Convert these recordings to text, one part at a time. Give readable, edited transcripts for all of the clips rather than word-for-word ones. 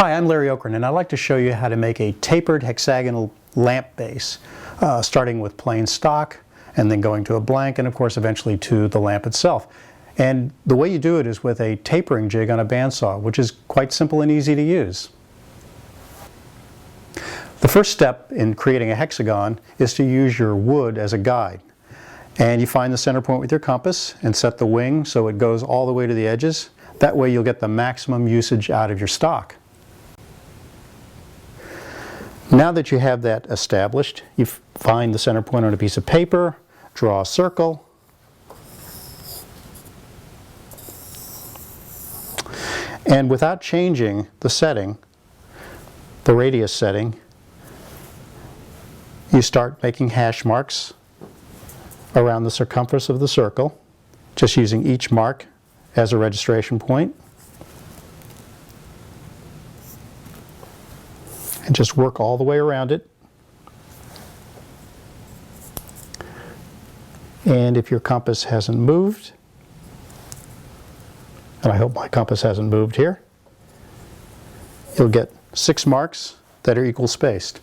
Hi, I'm Larry Okrend, and I'd like to show you how to make a tapered hexagonal lamp base, starting with plain stock and then going to a blank and of course eventually to the lamp itself. And the way you do it is with a tapering jig on a bandsaw, which is quite simple and easy to use. The first step in creating a hexagon is to use your wood as a guide. And you find the center point with your compass and set the wing so it goes all the way to the edges. That way you'll get the maximum usage out of your stock. Now that you have that established, you find the center point on a piece of paper, draw a circle, and without changing the setting, the radius setting, you start making hash marks around the circumference of the circle, just using each mark as a registration point. And just work all the way around it. And if your compass hasn't moved, and I hope my compass hasn't moved here, you'll get 6 marks that are equal spaced.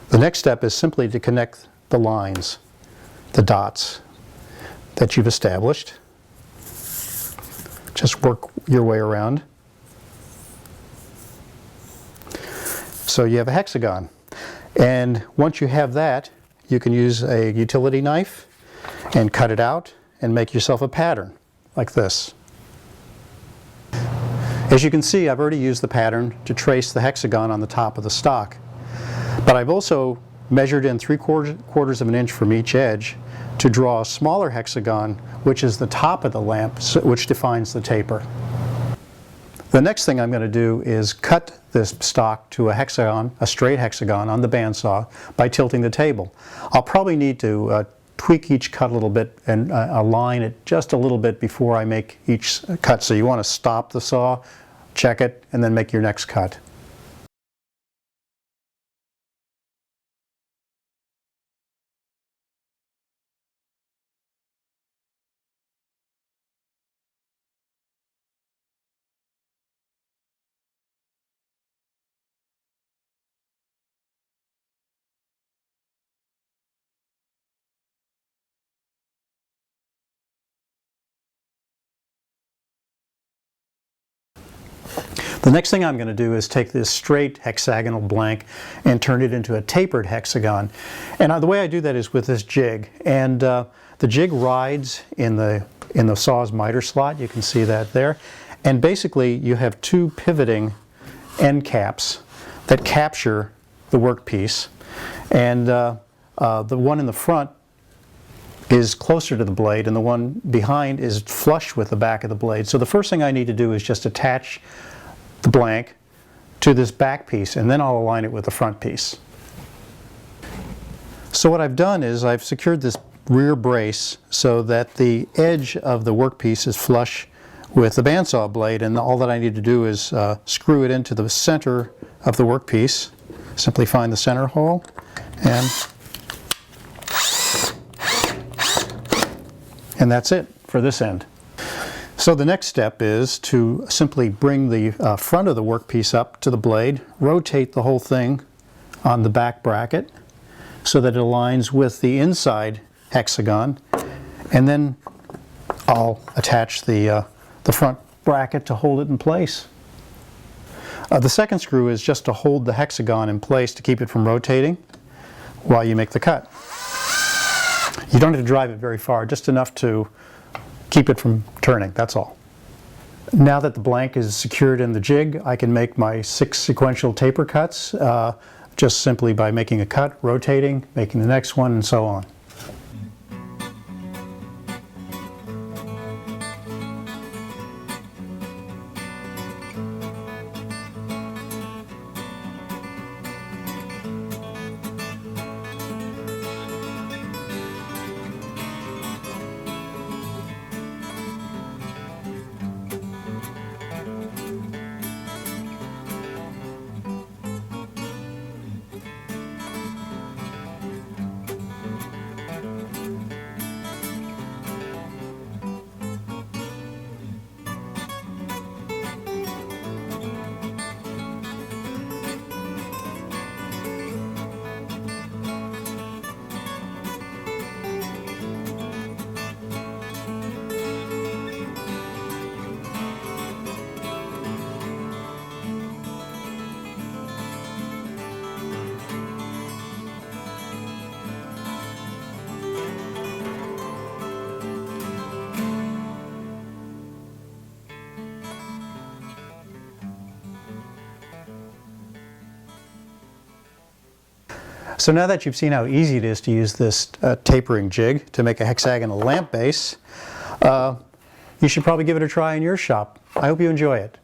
The next step is simply to connect the lines, the dots that you've established. Just work your way around. So you have a hexagon. And once you have that, you can use a utility knife and cut it out and make yourself a pattern like this. As you can see, I've already used the pattern to trace the hexagon on the top of the stock. But I've also measured in 3/4 of an inch from each edge to draw a smaller hexagon, which is the top of the lamp, which defines the taper. The next thing I'm going to do is cut this stock to a hexagon, a straight hexagon on the bandsaw by tilting the table. I'll probably need to tweak each cut a little bit and align it just a little bit before I make each cut. So you want to stop the saw, check it, and then make your next cut. The next thing I'm going to do is take this straight hexagonal blank and turn it into a tapered hexagon. And the way I do that is with this jig. And the jig rides in the saw's miter slot. You can see that there. And basically you have 2 pivoting end caps that capture the workpiece. And the one in the front is closer to the blade and the one behind is flush with the back of the blade. So the first thing I need to do is just attach the blank to this back piece, and then I'll align it with the front piece. So what I've done is I've secured this rear brace so that the edge of the workpiece is flush with the bandsaw blade, and all that I need to do is screw it into the center of the workpiece. Simply find the center hole and that's it for this end. So the next step is to simply bring the front of the workpiece up to the blade, rotate the whole thing on the back bracket so that it aligns with the inside hexagon, and then I'll attach the front bracket to hold it in place. The second screw is just to hold the hexagon in place to keep it from rotating while you make the cut. You don't have to drive it very far, just enough to keep it from turning, that's all. Now that the blank is secured in the jig, I can make my 6 sequential taper cuts just simply by making a cut, rotating, making the next one, and so on. So now that you've seen how easy it is to use this tapering jig to make a hexagonal lamp base, you should probably give it a try in your shop. I hope you enjoy it.